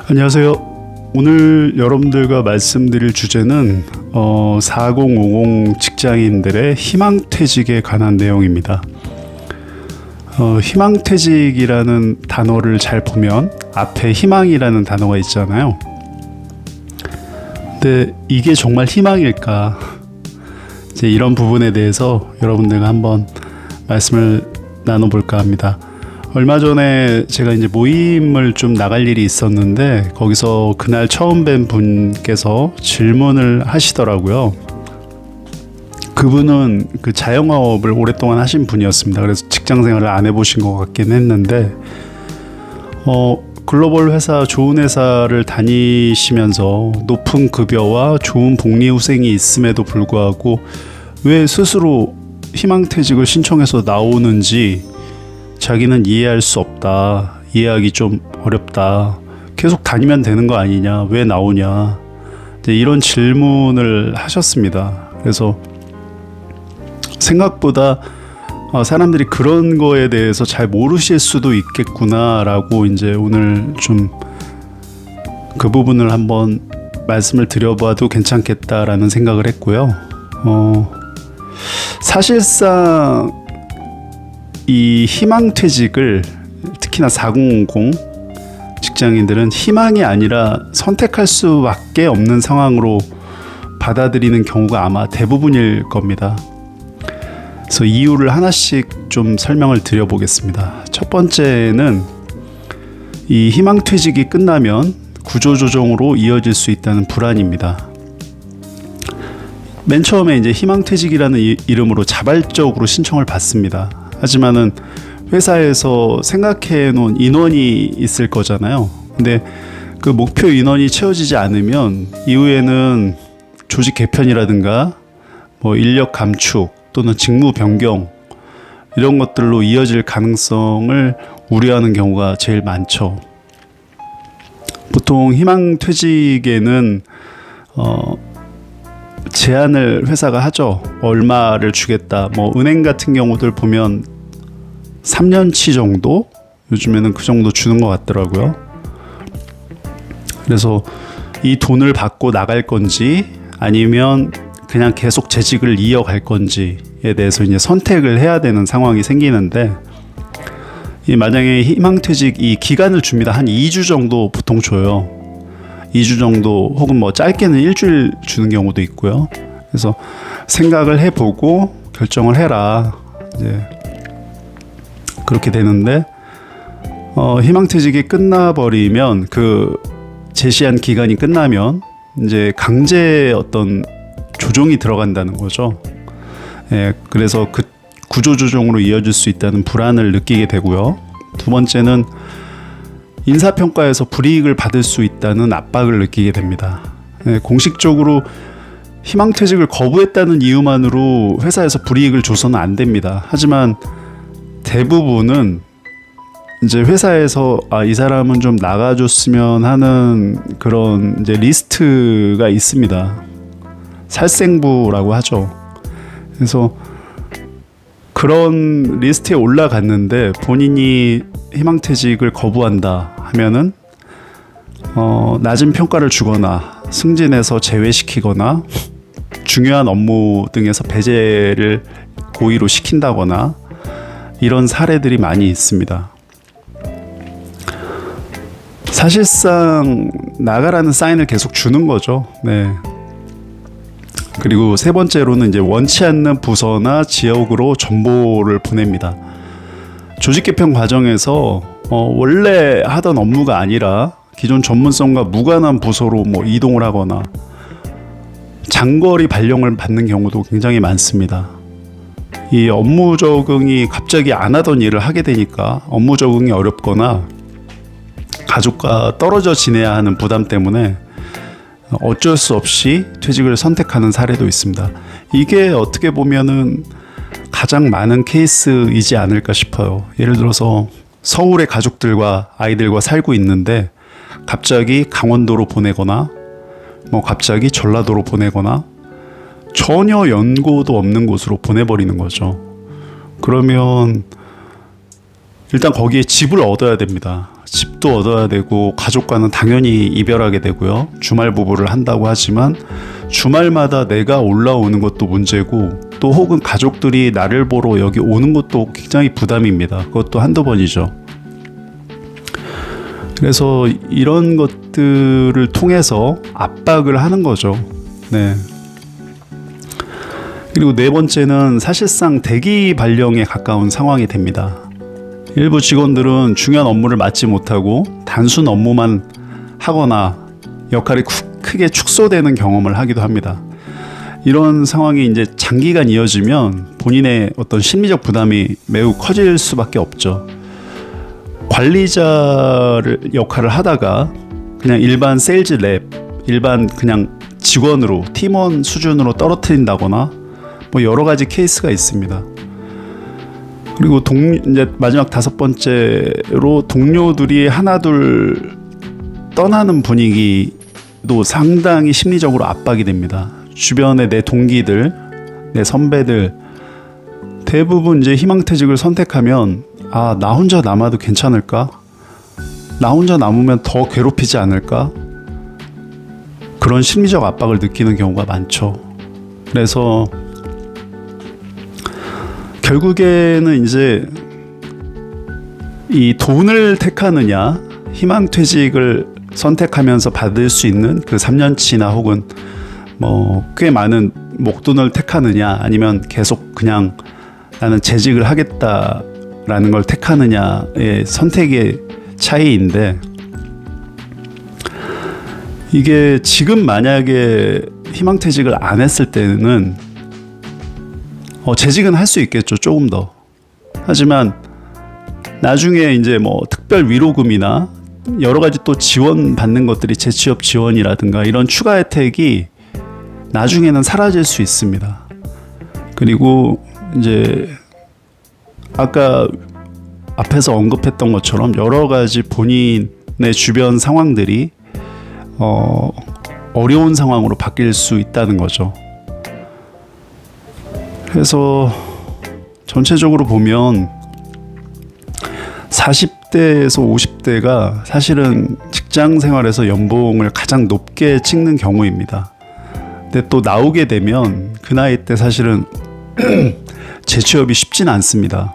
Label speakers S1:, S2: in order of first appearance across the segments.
S1: 안녕하세요. 오늘 여러분들과 말씀드릴 주제는 4050 직장인들의 희망퇴직에 관한 내용입니다. 희망퇴직이라는 단어를 잘 보면 앞에 희망이라는 단어가 있잖아요. 근데 이게 정말 희망일까? 이제 이런 부분에 대해서 여러분들과 한번 말씀을 나눠볼까 합니다. 얼마 전에 제가 이제 모임을 좀 나갈 일이 있었는데 거기서 그날 처음 뵌 분께서 질문을 하시더라고요. 그분은 그 자영업을 오랫동안 하신 분이었습니다. 그래서 직장 생활을 안 해보신 것 같긴 했는데 글로벌 회사, 좋은 회사를 다니시면서 높은 급여와 좋은 복리후생이 있음에도 불구하고 왜 스스로 희망퇴직을 신청해서 나오는지 자기는 이해할 수 없다. 이해하기 좀 어렵다. 계속 다니면 되는 거 아니냐? 왜 나오냐? 이런 질문을 하셨습니다. 그래서 생각보다 사람들이 그런 거에 대해서 잘 모르실 수도 있겠구나라고 이제 오늘 좀 그 부분을 한번 말씀을 드려봐도 괜찮겠다라는 생각을 했고요. 사실상 이 희망퇴직을 특히나 4050 직장인들은 희망이 아니라 선택할 수밖에 없는 상황으로 받아들이는 경우가 아마 대부분일 겁니다. 그래서 이유를 하나씩 좀 설명을 드려보겠습니다. 첫 번째는 이 희망퇴직이 끝나면 구조조정으로 이어질 수 있다는 불안입니다. 맨 처음에 이제 희망퇴직이라는 이름으로 자발적으로 신청을 받습니다. 하지만은 회사에서 생각해 놓은 인원이 있을 거잖아요. 근데 그 목표 인원이 채워지지 않으면 이후에는 조직 개편이라든가 인력 감축 또는 직무 변경 이런 것들로 이어질 가능성을 우려하는 경우가 제일 많죠. 보통 희망퇴직에는 제한을 회사가 하죠. 얼마를 주겠다. 은행 같은 경우들 보면 3년치 정도? 요즘에는 그 정도 주는 것 같더라고요. 그래서 이 돈을 받고 나갈 건지 아니면 그냥 계속 재직을 이어갈 건지에 대해서 이제 선택을 해야 되는 상황이 생기는데 만약에 희망퇴직 이 기간을 줍니다. 한 2주 정도 보통 줘요. 2주 정도 혹은 짧게는 일주일 주는 경우도 있고요. 그래서 생각을 해보고 결정을 해라. 이제 그렇게 되는데 희망퇴직이 끝나버리면 그 제시한 기간이 끝나면 이제 강제 어떤 조정이 들어간다는 거죠. 그래서 그 구조조정으로 이어질 수 있다는 불안을 느끼게 되고요. 두 번째는 인사평가에서 불이익을 받을 수 있다는 압박을 느끼게 됩니다. 공식적으로 희망퇴직을 거부했다는 이유만으로 회사에서 불이익을 줘서는 안 됩니다. 하지만 대부분은 이제 회사에서 이 사람은 좀 나가줬으면 하는 그런 이제 리스트가 있습니다. 살생부라고 하죠. 그래서 그런 리스트에 올라갔는데 본인이 희망퇴직을 거부한다 하면은 낮은 평가를 주거나 승진해서 제외시키거나 중요한 업무 등에서 배제를 고의로 시킨다거나 이런 사례들이 많이 있습니다. 사실상 나가라는 사인을 계속 주는 거죠. 네. 그리고 세 번째로는 이제 원치 않는 부서나 지역으로 정보를 보냅니다. 조직 개편 과정에서 원래 하던 업무가 아니라 기존 전문성과 무관한 부서로 이동을 하거나 장거리 발령을 받는 경우도 굉장히 많습니다. 이 업무 적응이 갑자기 안 하던 일을 하게 되니까 업무 적응이 어렵거나 가족과 떨어져 지내야 하는 부담 때문에 어쩔 수 없이 퇴직을 선택하는 사례도 있습니다. 이게 어떻게 보면은 가장 많은 케이스이지 않을까 싶어요. 예를 들어서 서울의 가족들과 아이들과 살고 있는데 갑자기 강원도로 보내거나 갑자기 전라도로 보내거나 전혀 연고도 없는 곳으로 보내버리는 거죠. 그러면 일단 거기에 집을 얻어야 됩니다. 집도 얻어야 되고 가족과는 당연히 이별하게 되고요. 주말 부부를 한다고 하지만 주말마다 내가 올라오는 것도 문제고 또 혹은 가족들이 나를 보러 여기 오는 것도 굉장히 부담입니다. 그것도 한두 번이죠. 그래서 이런 것들을 통해서 압박을 하는 거죠. 네. 그리고 네 번째는 사실상 대기 발령에 가까운 상황이 됩니다. 일부 직원들은 중요한 업무를 맡지 못하고 단순 업무만 하거나 역할이 크게 축소되는 경험을 하기도 합니다. 이런 상황이 이제 장기간 이어지면 본인의 어떤 심리적 부담이 매우 커질 수밖에 없죠. 관리자를 역할을 하다가 그냥 일반 세일즈 랩, 일반 그냥 직원으로 팀원 수준으로 떨어뜨린다거나 뭐 여러 가지 케이스가 있습니다. 그리고 이제 마지막 다섯 번째로 동료들이 하나둘 떠나는 분위기도 상당히 심리적으로 압박이 됩니다. 주변의 내 동기들, 내 선배들 대부분 이제 희망퇴직을 선택하면 나 혼자 남아도 괜찮을까? 나 혼자 남으면 더 괴롭히지 않을까? 그런 심리적 압박을 느끼는 경우가 많죠. 그래서 결국에는 이제 이 돈을 택하느냐, 희망퇴직을 선택하면서 받을 수 있는 그 3년치나 혹은 뭐 꽤 많은 목돈을 택하느냐, 아니면 계속 그냥 나는 재직을 하겠다라는 걸 택하느냐의 선택의 차이인데, 이게 지금 만약에 희망퇴직을 안 했을 때는 재직은 할 수 있겠죠, 조금 더. 하지만 나중에 이제 뭐 특별 위로금이나 여러 가지 또 지원 받는 것들이 재취업 지원이라든가 이런 추가 혜택이 나중에는 사라질 수 있습니다. 그리고 이제 아까 앞에서 언급했던 것처럼 여러 가지 본인의 주변 상황들이 어려운 상황으로 바뀔 수 있다는 거죠. 그래서 전체적으로 보면 40대에서 50대가 사실은 직장 생활에서 연봉을 가장 높게 찍는 경우입니다. 근데 또 나오게 되면 그 나이 때 사실은 재취업이 쉽진 않습니다.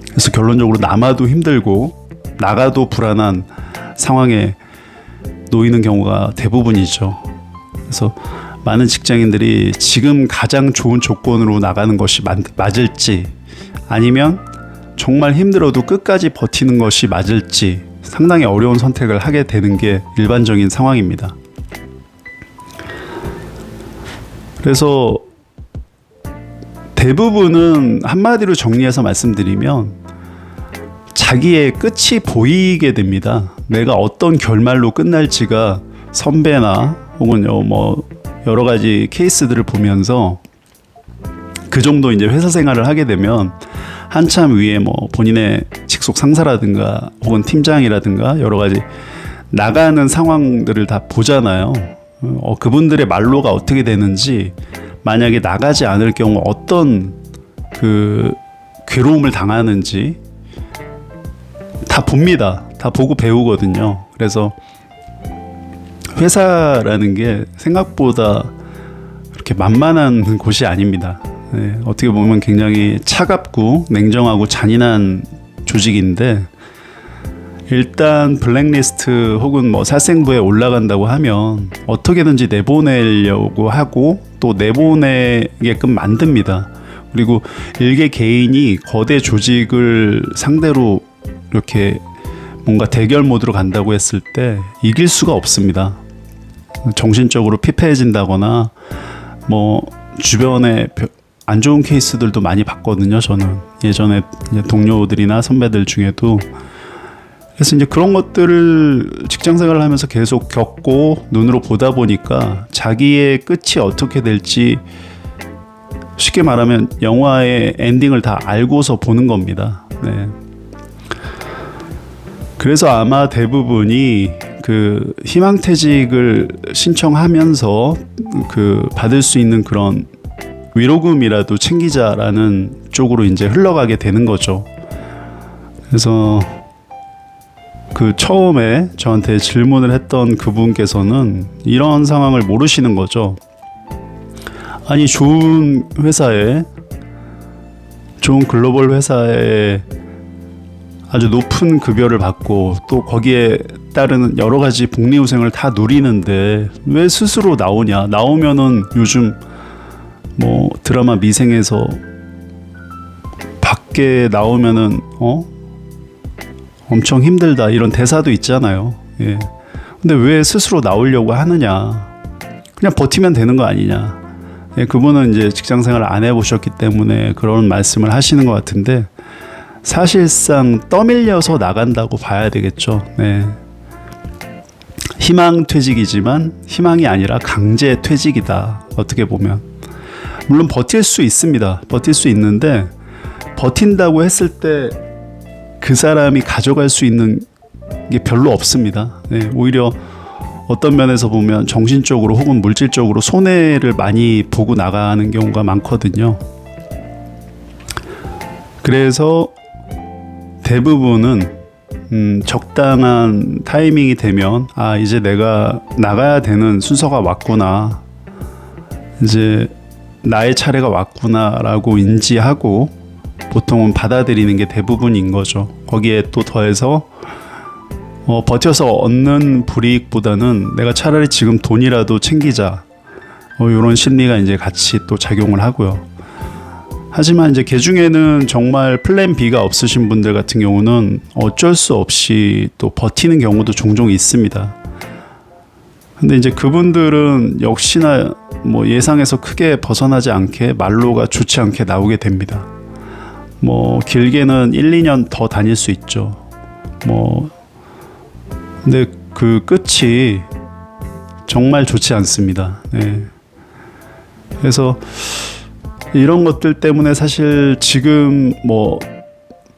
S1: 그래서 결론적으로 남아도 힘들고 나가도 불안한 상황에 놓이는 경우가 대부분이죠. 그래서 많은 직장인들이 지금 가장 좋은 조건으로 나가는 것이 맞을지, 아니면 정말 힘들어도 끝까지 버티는 것이 맞을지 상당히 어려운 선택을 하게 되는 게 일반적인 상황입니다. 그래서 대부분은 한마디로 정리해서 말씀드리면 자기의 끝이 보이게 됩니다. 내가 어떤 결말로 끝날지가 선배나 혹은 뭐 여러 가지 케이스들을 보면서 그 정도 이제 회사 생활을 하게 되면 한참 위에 뭐 본인의 직속 상사라든가 혹은 팀장이라든가 여러 가지 나가는 상황들을 다 보잖아요. 그분들의 말로가 어떻게 되는지, 만약에 나가지 않을 경우 어떤 그 괴로움을 당하는지 다 봅니다. 다 보고 배우거든요. 그래서 회사라는 게 생각보다 그렇게 만만한 곳이 아닙니다. 네, 어떻게 보면 굉장히 차갑고 냉정하고 잔인한 조직인데, 일단 블랙리스트 혹은 뭐 살생부에 올라간다고 하면 어떻게든지 내보내려고 하고 또 내보내게끔 만듭니다. 그리고 일개 개인이 거대 조직을 상대로 이렇게 뭔가 대결 모드로 간다고 했을 때 이길 수가 없습니다. 정신적으로 피폐해진다거나 뭐 주변에 안 좋은 케이스들도 많이 봤거든요. 저는 예전에 동료들이나 선배들 중에도. 그래서 이제 그런 것들을 직장 생활을 하면서 계속 겪고 눈으로 보다 보니까 자기의 끝이 어떻게 될지, 쉽게 말하면 영화의 엔딩을 다 알고서 보는 겁니다. 네. 그래서 아마 대부분이 그 희망퇴직을 신청하면서 그 받을 수 있는 그런 위로금이라도 챙기자라는 쪽으로 이제 흘러가게 되는 거죠. 그래서 그 처음에 저한테 질문을 했던 그분께서는 이런 상황을 모르시는 거죠. 아니, 좋은 회사에, 좋은 글로벌 회사에 아주 높은 급여를 받고 또 거기에 따르는 여러 가지 복리후생을 다 누리는데 왜 스스로 나오냐? 나오면은 요즘 뭐 드라마 미생에서 밖에 나오면은 엄청 힘들다 이런 대사도 있잖아요. 예. 근데 왜 스스로 나오려고 하느냐? 그냥 버티면 되는 거 아니냐? 예, 그분은 이제 직장 생활을 안 해보셨기 때문에 그런 말씀을 하시는 것 같은데 사실상 떠밀려서 나간다고 봐야 되겠죠. 네. 희망 퇴직이지만 희망이 아니라 강제 퇴직이다. 어떻게 보면 물론 버틸 수 있습니다. 버틸 수 있는데 버틴다고 했을 때 그 사람이 가져갈 수 있는 게 별로 없습니다. 네, 오히려 어떤 면에서 보면 정신적으로 혹은 물질적으로 손해를 많이 보고 나가는 경우가 많거든요. 그래서 대부분은 적당한 타이밍이 되면 이제 내가 나가야 되는 순서가 왔구나, 이제 나의 차례가 왔구나 라고 인지하고 보통은 받아들이는 게 대부분인 거죠. 거기에 또 더해서 버텨서 얻는 불이익보다는 내가 차라리 지금 돈이라도 챙기자, 이런 심리가 이제 같이 또 작용을 하고요. 하지만 이제 그 중에는 정말 플랜 B가 없으신 분들 같은 경우는 어쩔 수 없이 또 버티는 경우도 종종 있습니다. 근데 이제 그분들은 역시나 뭐 예상에서 크게 벗어나지 않게 말로가 좋지 않게 나오게 됩니다. 뭐 길게는 1, 2년 더 다닐 수 있죠. 근데 그 끝이 정말 좋지 않습니다. 네. 그래서 이런 것들 때문에 사실 지금 뭐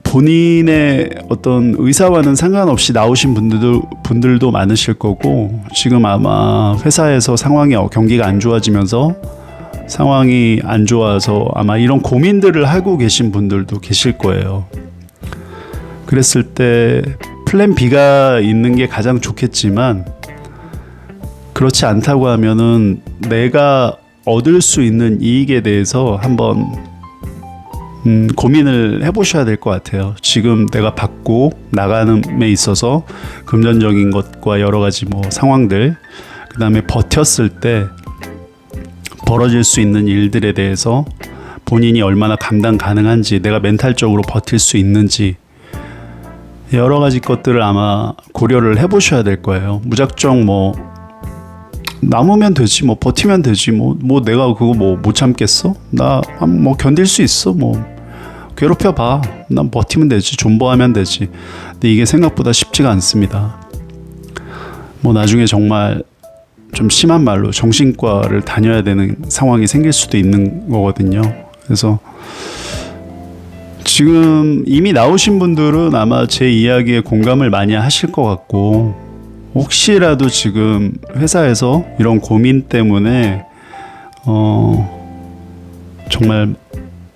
S1: 본인의 어떤 의사와는 상관없이 나오신 분들도 많으실 거고, 지금 아마 회사에서 경기가 안 좋아지면서 상황이 안 좋아서 아마 이런 고민들을 하고 계신 분들도 계실 거예요. 그랬을 때 플랜 B가 있는 게 가장 좋겠지만, 그렇지 않다고 하면은 내가 얻을 수 있는 이익에 대해서 한번 고민을 해보셔야 될 것 같아요. 지금 내가 받고 나가는 데 있어서 금전적인 것과 여러 가지 뭐 상황들, 그 다음에 버텼을 때 벌어질 수 있는 일들에 대해서 본인이 얼마나 감당 가능한지, 내가 멘탈적으로 버틸 수 있는지, 여러 가지 것들을 아마 고려를 해보셔야 될 거예요. 무작정 뭐 남으면 되지, 뭐 버티면 되지, 뭐 내가 그거 뭐 못 참겠어? 나 뭐 견딜 수 있어, 뭐 괴롭혀 봐, 난 버티면 되지, 존버하면 되지. 근데 이게 생각보다 쉽지가 않습니다. 뭐 나중에 정말 좀 심한 말로 정신과를 다녀야 되는 상황이 생길 수도 있는 거거든요. 그래서 지금 이미 나오신 분들은 아마 제 이야기에 공감을 많이 하실 것 같고, 혹시라도 지금 회사에서 이런 고민 때문에 정말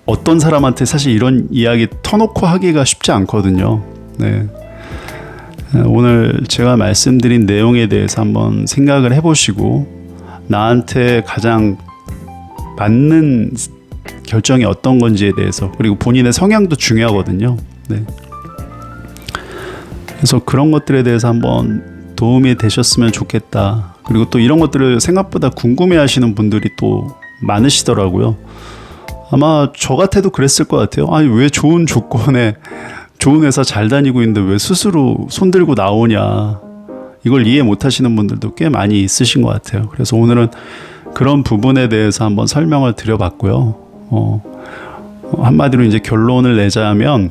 S1: 어떤 사람한테 사실 이런 이야기 터놓고 하기가 쉽지 않거든요. 네. 오늘 제가 말씀드린 내용에 대해서 한번 생각을 해보시고, 나한테 가장 맞는 결정이 어떤 건지에 대해서, 그리고 본인의 성향도 중요하거든요. 네. 그래서 그런 것들에 대해서 한번 도움이 되셨으면 좋겠다. 그리고 또 이런 것들을 생각보다 궁금해 하시는 분들이 또 많으시더라고요. 아마 저 같아도 그랬을 것 같아요. 아니, 왜 좋은 조건에 좋은 회사 잘 다니고 있는데 왜 스스로 손들고 나오냐, 이걸 이해 못 하시는 분들도 꽤 많이 있으신 것 같아요. 그래서 오늘은 그런 부분에 대해서 한번 설명을 드려봤고요. 한마디로 이제 결론을 내자면,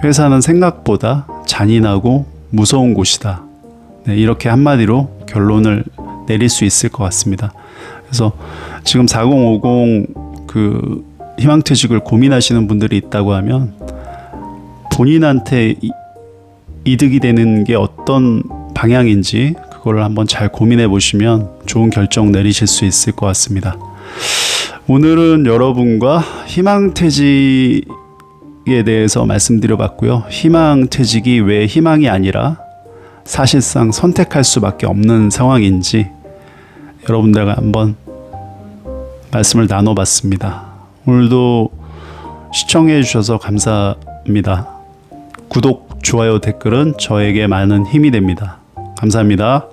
S1: 회사는 생각보다 잔인하고 무서운 곳이다. 네, 이렇게 한마디로 결론을 내릴 수 있을 것 같습니다. 그래서 지금 4050 그 희망퇴직을 고민하시는 분들이 있다고 하면, 본인한테 이득이 되는 게 어떤 방향인지 그걸 한번 잘 고민해 보시면 좋은 결정 내리실 수 있을 것 같습니다. 오늘은 여러분과 희망퇴직에 대해서 말씀드려 봤고요. 희망퇴직이 왜 희망이 아니라 사실상 선택할 수밖에 없는 상황인지 여러분들과 한번 말씀을 나눠봤습니다. 오늘도 시청해 주셔서 감사합니다. 구독, 좋아요, 댓글은 저에게 많은 힘이 됩니다. 감사합니다.